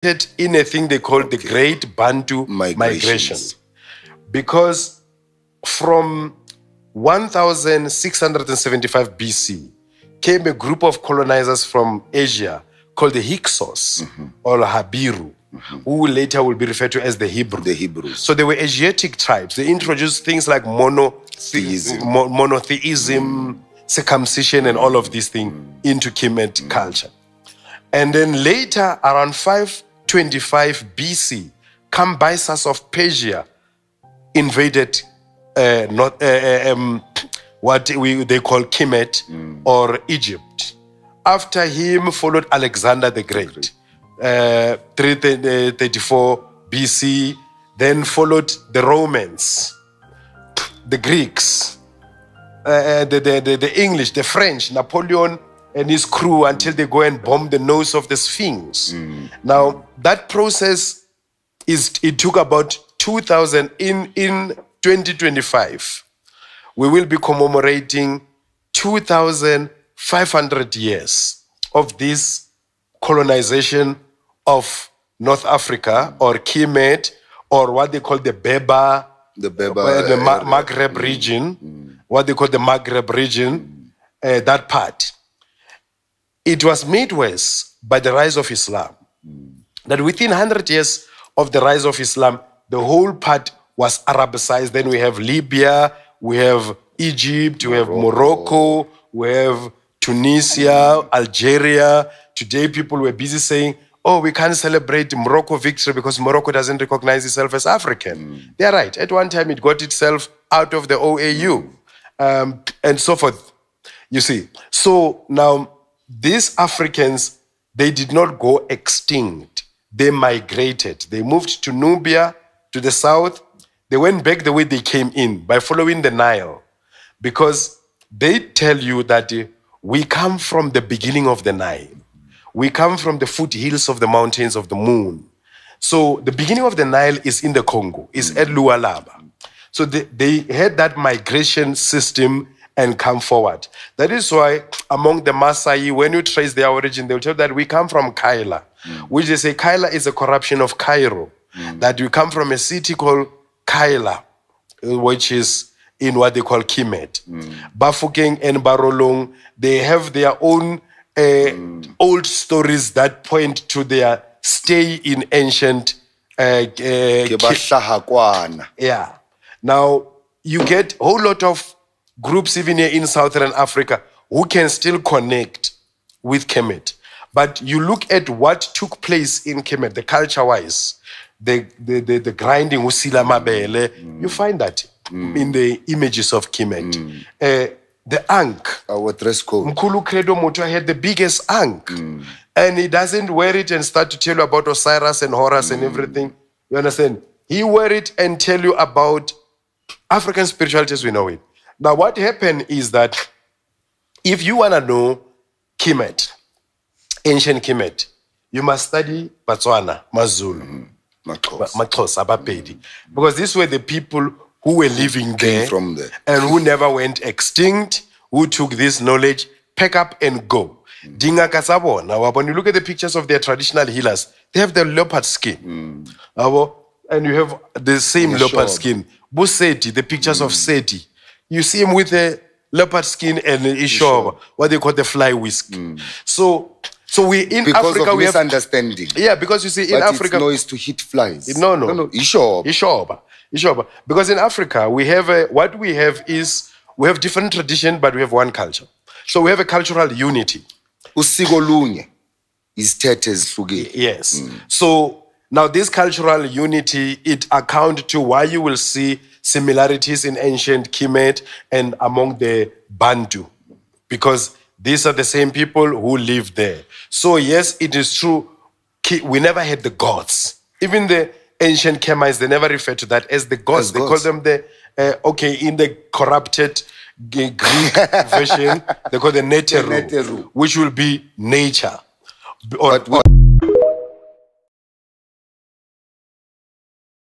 in a thing they call the Great Bantu Migration. Because from 1675 BC came a group of colonizers from Asia called the Hyksos or Habiru, who later will be referred to as the Hebrews. The Hebrews. So they were Asiatic tribes. They introduced things like monotheism, circumcision, and all of these things into Kemet culture. And then later, around 525 BC, Cambyses of Persia invaded what they call Kemet or Egypt. After him followed Alexander the Great, 334 BC. Then followed the Romans, the Greeks, the English, the French, Napoleon and his crew, until they go and bomb the nose of the Sphinx. Now, that process, it took about 2000. In 2025, we will be commemorating 2,500 years of this colonization of North Africa, or Kemet, or what they call the Berber, the Maghreb region, what they call the Maghreb region, that part. It was made worse by the rise of Islam. That within 100 years of the rise of Islam, the whole part was Arabicized. Then we have Libya, we have Egypt, we have Morocco, we have Tunisia, Algeria. Today people were busy saying, oh, we can't celebrate Morocco victory because Morocco doesn't recognize itself as African. They're right. At one time, it got itself out of the OAU and so forth. You see, so now these Africans, they did not go extinct. They migrated. They moved to Nubia, to the south. They went back the way they came in, by following the Nile, because they tell you that we come from the beginning of the Nile. We come from the foothills of the mountains of the moon. So the beginning of the Nile is in the Congo, is at Lualaba. So they had that migration system and come forward. That is why among the Maasai, when you trace their origin, they'll tell you that we come from Kaila, which they say Kaila is a corruption of Cairo, that we come from a city called Kaila, which is in what they call Kemet. Bafokeng and Barolong, they have their own old stories that point to their stay in ancient yeah. Now, you get a whole lot of groups even here in Southern Africa who can still connect with Kemet. But you look at what took place in Kemet, the culture-wise, the grinding, usila mabele, you find that in the images of Kemet. The Ankh. Our dress code. Mkulu Credo Motua had the biggest Ankh. And he doesn't wear it and start to tell you about Osiris and Horus and everything. You understand? He wear it and tell you about African spirituality as we know it. Now, what happened is that if you want to know Kemet, ancient Kemet, you must study Botswana, Mazulu, Maxhosa, Bapedi. Because these were the people who were living there, from there and who never went extinct, who took this knowledge, pack up and go. Dingaka Sabona, when you look at the pictures of their traditional healers, they have the leopard skin. And you have the same leopard skin. Buseti, the pictures of Seti. You see him with a leopard skin and Ishoba, what they call the fly whisk. So we in because Africa of we misunderstanding. Yeah, because you see in Africa, it's noise to hit flies. No, Ishoba. Because in Africa we have what we have is we have different tradition, but we have one culture. So we have a cultural unity. Usiko lunye is tetes fugi. Yes. So now this cultural unity, it accounts to why you will see similarities in ancient Kemet and among the Bantu, because these are the same people who live there. So yes, it is true, we never had the gods. Even the ancient Kemites, they never refer to that as the gods. They call them the, in the corrupted Greek version, they call the Neteru, which will be nature. But